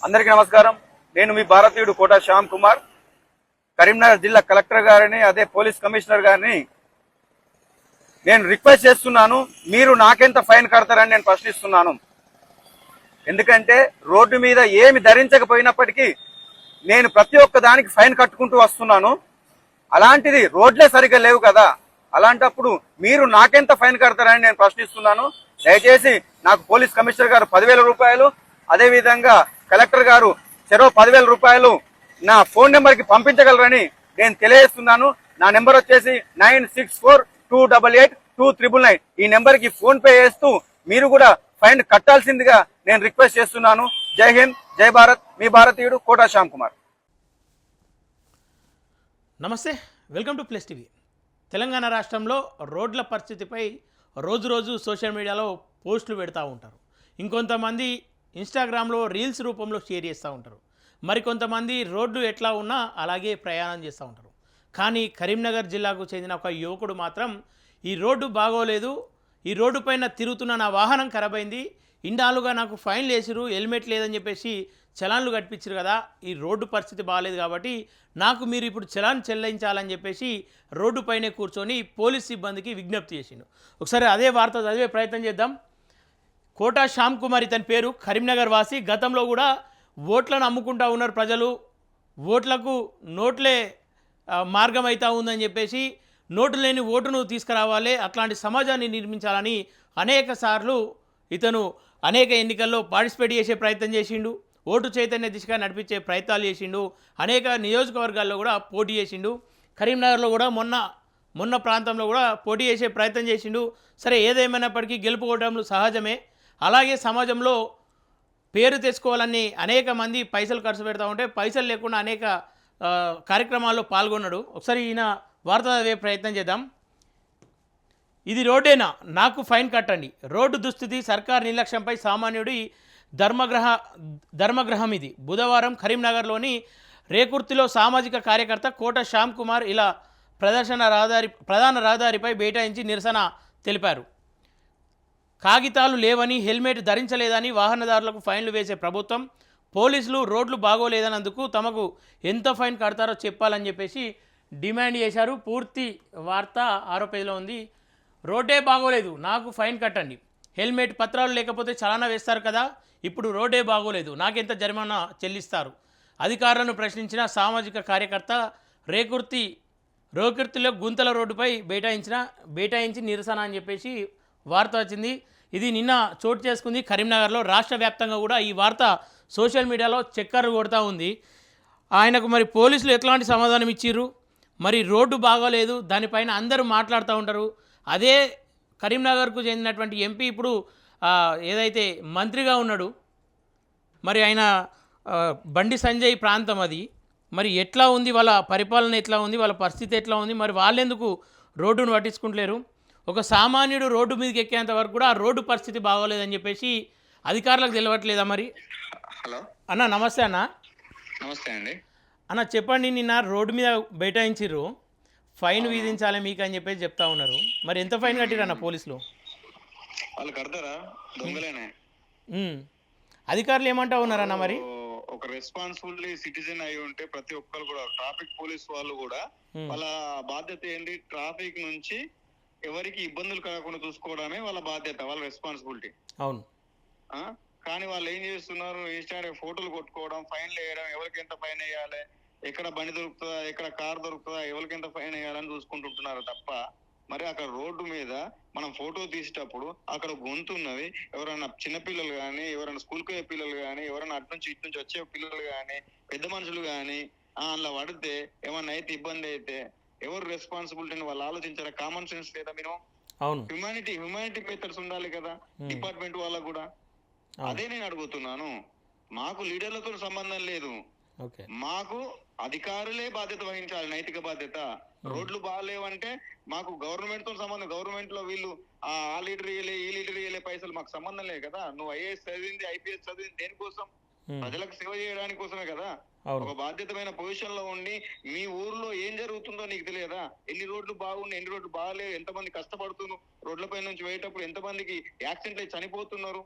అందరికీ నమస్కారం. నేను మీ భారతీయుడు కోట శ్యామ్ కుమార్. కరీంనగర్ జిల్లా కలెక్టర్ గారిని అదే పోలీస్ కమిషనర్ గారిని నేను రిక్వెస్ట్ చేస్తున్నాను, మీరు నాకెంత ఫైన్ కడతారని నేను ప్రశ్నిస్తున్నాను. ఎందుకంటే రోడ్డు మీద ఏమి ధరించకపోయినప్పటికీ నేను ప్రతి ఒక్క దానికి ఫైన్ కట్టుకుంటూ వస్తున్నాను. అలాంటిది రోడ్లే సరిగ్గా లేవు కదా, అలాంటప్పుడు మీరు నాకెంత ఫైన్ కడతారని నేను ప్రశ్నిస్తున్నాను. దయచేసి నాకు పోలీస్ కమిషనర్ గారు 10,000 రూపాయలు, అదేవిధంగా కలెక్టర్ గారు చెరో 10,000 రూపాయలు నా ఫోన్ నెంబర్కి పంపించగలరని నేను తెలియజేస్తున్నాను. నా నెంబర్ వచ్చేసి 9642882399. ఈ నెంబర్కి ఫోన్ పే చేస్తూ మీరు కూడా ఫైన్ కట్టాల్సిందిగా నేను రిక్వెస్ట్ చేస్తున్నాను. జై హింద్, జై భారత్. మీ భారతీయుడు కోట శ్యామ్ కుమార్. నమస్తే, welcome to plus TV. Telangana రాష్ట్రంలో రోడ్ల పరిస్థితిపై రోజు సోషల్ మీడియాలో పోస్టులు పెడతా ఉంటారు. ఇంకొంతమంది ఇన్స్టాగ్రామ్లో రీల్స్ రూపంలో షేర్ చేస్తూ ఉంటారు. మరికొంతమంది రోడ్లు ఎట్లా ఉన్నా అలాగే ప్రయాణం చేస్తూ ఉంటారు. కానీ కరీంనగర్ జిల్లాకు చెందిన ఒక యువకుడు మాత్రం ఈ రోడ్డు బాగోలేదు, ఈ రోడ్డు పైన తిరుగుతున్న నా వాహనం ఖరాబ్ అయింది, ఇండాలుగా నాకు ఫైన్లు వేసిరు, హెల్మెట్ లేదని చెప్పేసి చలాన్లు కట్టించారు కదా, ఈ రోడ్డు పరిస్థితి బాగాలేదు కాబట్టి నాకు మీరు ఇప్పుడు చలాన్ చెల్లించాలని చెప్పేసి రోడ్డు పైనే కూర్చొని పోలీస్ సిబ్బందికి విజ్ఞప్తి చేసిండు. ఒకసారి అదే వార్త చదివే ప్రయత్నం చేద్దాం. కోట శ్యామ్ కుమార్ ఇతని పేరు, కరీంనగర్ వాసి. గతంలో కూడా ఓట్లను అమ్ముకుంటూ ఉన్నారు ప్రజలు, ఓట్లకు నోట్లే మార్గం అవుతూ ఉందని చెప్పేసి నోటు లేని ఓటును తీసుకురావాలి, అట్లాంటి సమాజాన్ని నిర్మించాలని అనేక సార్లు ఇతను అనేక ఎన్నికల్లో పార్టిసిపేట్ చేసే ప్రయత్నం చేసిండు, ఓటు చైతన్య దిశగా నడిపించే ప్రయత్నాలు చేసిండు, అనేక నియోజకవర్గాల్లో కూడా పోటీ చేసిండు. కరీంనగర్లో కూడా మొన్న ప్రాంతంలో కూడా పోటీ చేసే ప్రయత్నం చేసిండు. సరే, ఏదేమైనప్పటికీ గెలుపుకోవడంలో సహజమే. అలాగే సమాజంలో పేరు తెచ్చుకోవాలని అనేక మంది పైసలు ఖర్చు పెడతా ఉంటే పైసలు లేకుండా అనేక కార్యక్రమాల్లో పాల్గొన్నాడు. ఒకసారి ఈయన వార్త చదివే ప్రయత్నం చేద్దాం. ఇది రోడ్డేనా, నాకు ఫైన్ కట్టండి. రోడ్డు దుస్థితి, సర్కార్ నిర్లక్ష్యంపై సామాన్యుడి ధర్మగ్రహం ఇది. బుధవారం కరీంనగర్లోని రేకుర్తిలో సామాజిక కార్యకర్త కోట శ్యామ్ కుమార్ ఇలా ప్రధాన రహదారిపై బైఠాయించి నిరసన తెలిపారు. కాగితాలు లేవని, హెల్మెట్ ధరించలేదని వాహనదారులకు ఫైన్లు వేసే ప్రభుత్వం, పోలీసులు రోడ్లు బాగోలేదన్నందుకు తమకు ఎంత ఫైన్ కడతారో చెప్పాలని చెప్పేసి డిమాండ్ చేశారు. పూర్తి వార్త 6వ పేజీలో ఉంది. రోడ్డే బాగోలేదు, నాకు ఫైన్ కట్టండి. హెల్మెట్ పత్రాలు లేకపోతే చలానా వేస్తారు కదా, ఇప్పుడు రోడ్డే బాగోలేదు, నాకెంత జరిమానా చెల్లిస్తారు? అధికారులను ప్రశ్నించిన సామాజిక కార్యకర్త రేకుర్తిలో గుంతల రోడ్డుపై బైఠాయించి నిరసన అని చెప్పేసి వార్త వచ్చింది. ఇది నిన్న చోటు చేసుకుంది కరీంనగర్లో. రాష్ట్ర వ్యాప్తంగా కూడా ఈ వార్త సోషల్ మీడియాలో చక్కర్లు కొడుతూ ఉంది. ఆయనకు మరి పోలీసులు ఎట్లాంటి సమాధానం ఇచ్చిర్రు? మరి రోడ్డు బాగోలేదు, దానిపైన అందరూ మాట్లాడుతూ ఉంటారు. అదే కరీంనగర్కు చెందినటువంటి ఎంపీ ఇప్పుడు ఏదైతే మంత్రిగా ఉన్నాడు, మరి ఆయన బండి సంజయ్ ప్రాంతం అది. మరి ఎట్లా ఉంది వాళ్ళ పరిపాలన, ఎట్లా ఉంది వాళ్ళ పరిస్థితి, ఎట్లా ఉంది? మరి వాళ్ళెందుకు రోడ్డును పట్టించుకుంటలేరు? ఒక సామాన్యుడు రోడ్డు మీదకి ఎక్కేంత వరకు కూడా ఆ రోడ్డు పరిస్థితి బాగోలేదని చెప్పేసి అధికారులకు తెలియట్లేదా? మరి హలో అన్న, నమస్తే అన్న. నమస్తే అండి. అన్న చెప్పండి, నిన్న రోడ్డు మీద బైఠాయించిర్రు, ఫైన్ విధించాలి మీకు అని చెప్పేసి చెప్తా ఉన్నారు. మరి ఎంత ఫైన్ కట్టిరన్న పోలీసులు? వాళ్ళు కడతారా? దొంగలేనే. అధికారులు ఏమంటా ఉన్నారన్న? మరి ఒక రెస్పాన్సిబుల్ సిటిజన్ అయి ఉంటే ప్రతి ఒక్కరు కూడా, ట్రాఫిక్ పోలీస్ వాళ్ళు కూడా వాళ్ళ బాధ్యత ఏంటి? ట్రాఫిక్ నుంచి ఎవరికి ఇబ్బందులు కలగకుండా చూసుకోవడమే వాళ్ళ బాధ్యత, వాళ్ళ రెస్పాన్సిబిలిటీ. అవును. కానీ వాళ్ళు ఏం చేస్తున్నారు? ఇన్స్టాగ్రామ్ ఫోటోలు కొట్టుకోవడం, ఫైన్లు వేయడం, ఎవరికి ఎంత ఫైన్ వేయాలి, ఎక్కడ బండి దొరుకుతుందా, ఎక్కడ కార్ దొరుకుతుందా, ఎవరికి ఎంత ఫైన్ వేయాలని చూసుకుంటుంటున్నారు తప్ప, మరి అక్కడ రోడ్డు మీద మనం ఫోటో తీసేటప్పుడు అక్కడ గొంతు ఉన్నది, ఎవరైనా చిన్నపిల్లలు కానీ, ఎవరైనా స్కూల్కి పోయే పిల్లలు కానీ, ఎవరైనా అటు నుంచి ఇటు నుంచి వచ్చే పిల్లలు కానీ, పెద్ద మనుషులు కానీ అలా పడితే ఏమన్నా అయితే ఇబ్బంది అయితే ఎవరు రెస్పాన్సిబిలిటీని వాళ్ళు ఆలోచించారా? కామన్ సెన్స్ లేదా? మినిమం అవును, హ్యుమానిటీ మెథడ్స్ ఉండాలి కదా డిపార్ట్మెంట్ వాళ్ళకు కూడా. అదే నేను అడుగుతున్నాను. మాకు లీడర్లతో సంబంధం లేదు, మాకు అధికారులే బాధ్యత వహించాలి, నైతిక బాధ్యత. రోడ్లు బాగాలేవంటే మాకు గవర్నమెంట్ తో సంబంధం. గవర్నమెంట్ లో వీళ్ళు ఆ లీడర్ ఇయ్యలే, ఈ లీడర్ ఇయ్యలే, పైసలు మాకు సంబంధం లేదు కదా. నువ్వు ఐఏఎస్ చదివింది, ఐపీఎస్ చదివింది దేనికోసం? ప్రజలకు సేవ చేయడానికి కోసమే కదా. ఒక బాధ్యతమైన పొజిషన్ లో ఉండి మీ ఊర్లో ఏం జరుగుతుందో నీకు తెలియదా? ఎన్ని రోడ్లు బాగున్నాయి, ఎన్ని రోడ్లు బాగాలేవు, ఎంతమంది కష్టపడుతున్నారు, రోడ్లపై నుంచి పోయేటప్పుడు ఎంతమందికి యాక్సిడెంట్ అయి చనిపోతున్నారు.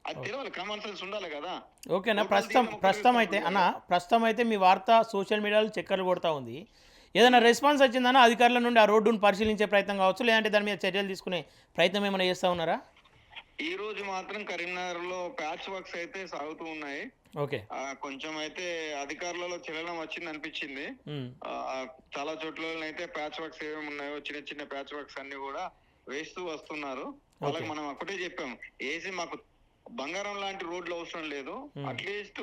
అది తెలియాలి, కామన్ సెన్స్ ఉండాలి కదా. ఓకేనా. ఒకళ్ళు ప్రస్తుతం తీయడం, అయితే ఒకళ్ళు అన్న, ప్రస్తుతం అయితే మీ వార్త సోషల్ మీడియాలో చక్కర్లు కొడతా ఉంది. ఏదైనా రెస్పాన్స్ వచ్చిందన్న అధికారుల నుండి ఆ రోడ్డును పరిశీలించే ప్రయత్నం కావచ్చు, లేదంటే దాని మీద చర్యలు తీసుకునే ప్రయత్నం ఏమైనా చేస్తూ ఉన్నారా? ఈ రోజు మాత్రం కరీంనగర్ లో ప్యాచ్ వర్క్స్ అయితే సాగుతూ ఉన్నాయి. ఓకే. కొంచెం అయితే అధికారులలో చలనం వచ్చింది అనిపించింది. చాలా చోట్ల అయితే ప్యాచ్ వర్క్స్ ఏమేమి ఉన్నాయో చిన్న చిన్న ప్యాచ్ వర్క్స్ అన్ని కూడా వేస్తూ వస్తున్నారు. వాళ్ళకి మనం ఒకటే చెప్పాం, ఏసీ మాకు బంగారం లాంటి రోడ్లు అవసరం లేదు, అట్లీస్ట్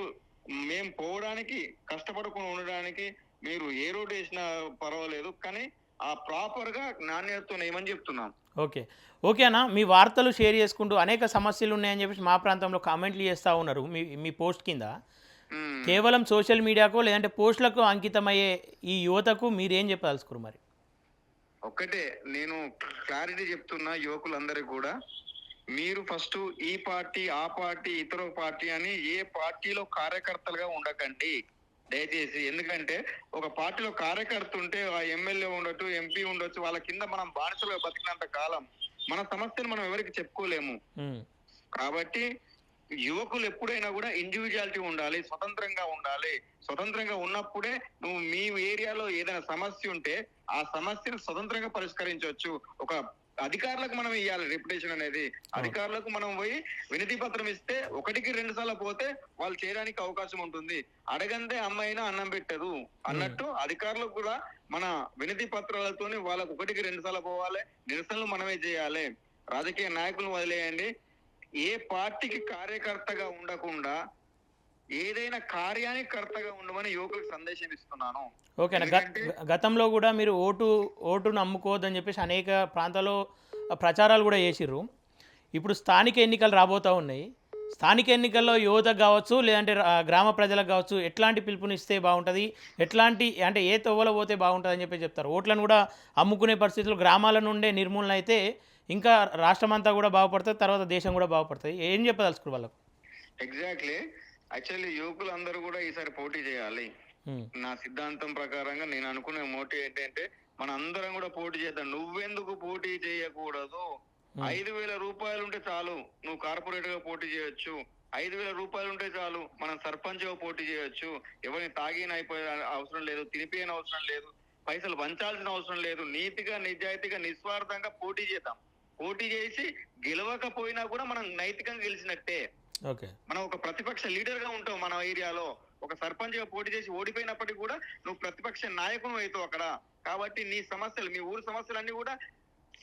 మేము పోవడానికి కష్టపడకుండా ఉండడానికి మీరు ఏ రోడ్ వేసినా పర్వాలేదు, కానీ ఆ ప్రాపర్ గా నాణ్యతతో ఏమని చెప్తున్నాం. ఓకే అన్న, మీ వార్తలు షేర్ చేసుకుంటూ అనేక సమస్యలు ఉన్నాయని చెప్పేసి మా ప్రాంతంలో కామెంట్లు చేస్తూ ఉన్నారు మీ పోస్ట్ కింద. కేవలం సోషల్ మీడియాకు లేదంటే పోస్టులకు అంకితమయ్యే ఈ యువతకు మీరేం చెప్పదలుచుకోరు మరి? ఒక్కటే నేను క్లారిటీ చెప్తున్నా యువకులందరికీ కూడా, మీరు ఫస్ట్ ఈ పార్టీ ఆ పార్టీ ఇతర పార్టీ అని ఏ పార్టీలో కార్యకర్తలుగా ఉండకండి దయచేసి. ఎందుకంటే ఒక పార్టీలో కార్యకర్త ఉంటే ఆ ఎమ్మెల్యే ఉండొచ్చు, ఎంపీ ఉండొచ్చు, వాళ్ళ కింద మనం బానిసలుగా బతికినంత కాలం మన సమస్యను మనం ఎవరికి చెప్పుకోలేము. కాబట్టి యువకులు ఎప్పుడైనా కూడా ఇండివిజువాలిటీ ఉండాలి, స్వతంత్రంగా ఉండాలి. స్వతంత్రంగా ఉన్నప్పుడే నువ్వు మీ ఏరియాలో ఏదైనా సమస్య ఉంటే ఆ సమస్యను స్వతంత్రంగా పరిష్కరించవచ్చు. ఒక అధికారులకు మనం ఇవ్వాలి రెప్యుటేషన్ అనేది. అధికారులకు మనం పోయి వినతి పత్రం ఇస్తే 1కి 2 సార్లు పోతే వాళ్ళు చేయడానికి అవకాశం ఉంటుంది. అడగందే అమ్మాయినా అన్నం పెట్టదు అన్నట్టు అధికారులకు కూడా మన వినతి పత్రాలతోని వాళ్ళకు 1కి 2 సార్లు పోవాలి, నిరసనలు మనమే చేయాలి. రాజకీయ నాయకులను వదిలేయండి. ఏ పార్టీకి కార్యకర్తగా ఉండకుండా ఏదైనా కార్యానికి కర్తగా ఉండమని యువకులకు సందేశం ఇస్తున్నాను. ఓకేనా. గతంలో కూడా మీరు ఓటును అమ్ముకోవద్దని చెప్పేసి అనేక ప్రాంతాల్లో ప్రచారాలు కూడా చేసిర్రు. ఇప్పుడు స్థానిక ఎన్నికలు రాబోతూ ఉన్నాయి. స్థానిక ఎన్నికల్లో యువతకు కావచ్చు, లేదంటే గ్రామ ప్రజలకు కావచ్చు, ఎట్లాంటి పిలుపునిస్తే బాగుంటుంది, ఎట్లాంటి అంటే ఏ తొవ్వలో పోతే బాగుంటుంది అని చెప్పి చెప్తారు. ఓట్లను కూడా అమ్ముకునే పరిస్థితులు గ్రామాల నుండే నిర్మూలన అయితే ఇంకా రాష్ట్రం అంతా కూడా బాగుపడుతుంది, తర్వాత దేశం కూడా బాగుపడుతుంది. ఏం చెప్పదలుచుకోరు వాళ్ళకు? ఎగ్జాక్ట్లీ. యాక్చువల్లీ యువకులు అందరూ కూడా ఈసారి పోటీ చేయాలి. నా సిద్ధాంతం ప్రకారంగా నేను అనుకునే మోటివ్ ఏంటంటే మన అందరం కూడా పోటీ చేద్దాం. నువ్వెందుకు పోటీ చేయకూడదు? 5,000 రూపాయలు ఉంటే చాలు, నువ్వు కార్పొరేటర్ గా పోటీ చేయొచ్చు. 5,000 రూపాయలు ఉంటే చాలు, మనం సర్పంచ్ గా పోటీ చేయొచ్చు. ఎవరిని తాగిన అయిపోయే అవసరం లేదు, తినిపోయిన అవసరం లేదు, పైసలు పంచాల్సిన అవసరం లేదు. నీతిగా నిజాయితీగా నిస్వార్థంగా పోటీ చేద్దాం. పోటీ చేసి గెలవకపోయినా కూడా మనం నైతికంగా గెలిచినట్టే. మనం ఒక ప్రతిపక్ష లీడర్ గా ఉంటావు మన ఏరియాలో. ఒక సర్పంచ్ గా పోటీ చేసి ఓడిపోయినప్పటికీ కూడా నువ్వు ప్రతిపక్ష నాయకుడు అవుతావు అక్కడ. కాబట్టి నీ సమస్యలు, మీ ఊరు సమస్యలన్నీ కూడా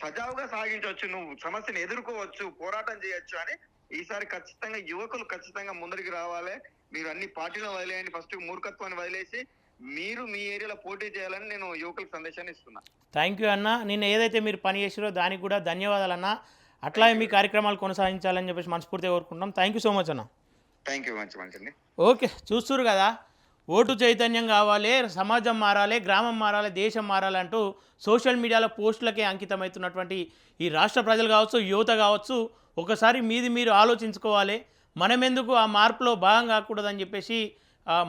సజావుగా సాగించవచ్చు, నువ్వు సమస్యను ఎదుర్కోవచ్చు, పోరాటం చేయొచ్చు అని ఈసారి ఖచ్చితంగా యువకులు ఖచ్చితంగా ముందరికి రావాలి. మీరు అన్ని పార్టీలను వదిలేయండి, ఫస్ట్ మూర్ఖత్వాన్ని వదిలేసి మీరు మీ ఏరియాలో పోటీ చేయాలని నేను యువకులకు సందేశాన్ని ఇస్తున్నా. థ్యాంక్ యూ అన్న. నిన్న ఏదైతే మీరు పని చేసారో దానికి కూడా ధన్యవాదాలు అన్న. అట్లాగే మీ కార్యక్రమాలు కొనసాగించాలని చెప్పేసి మనస్ఫూర్తిగా కోరుకుంటాం. థ్యాంక్ యూ సో మచ్ అన్న. Thank you. మంచిది. ఓకే, చూస్తున్నారు కదా, ఓటు చైతన్యం కావాలి, సమాజం మారాలి, గ్రామం మారాలి, దేశం మారాలంటూ సోషల్ మీడియాలో పోస్టులకే అంకితమవుతున్నటువంటి ఈ రాష్ట్ర ప్రజలు కావచ్చు, యువత కావచ్చు, ఒకసారి మీరు ఆలోచించుకోవాలి. మనం ఎందుకు ఆ మార్పులో భాగం కాకూడదని చెప్పేసి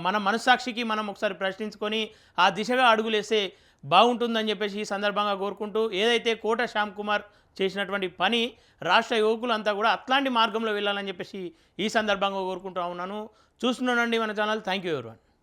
మన మనస్సాక్షికి మనం ఒకసారి ప్రశ్నించుకొని ఆ దిశగా అడుగులేస్తే బాగుంటుందని చెప్పేసి ఈ సందర్భంగా కోరుకుంటూ, ఏదైతే కోట శ్యామ్ కుమార్ చేసినటువంటి పని రాష్ట్ర యువకులంతా కూడా అట్లాంటి మార్గంలో వెళ్ళాలని చెప్పేసి ఈ సందర్భంగా కోరుకుంటూ ఉన్నాను. చూస్తున్నానండి మన ఛానల్. Thank you everyone.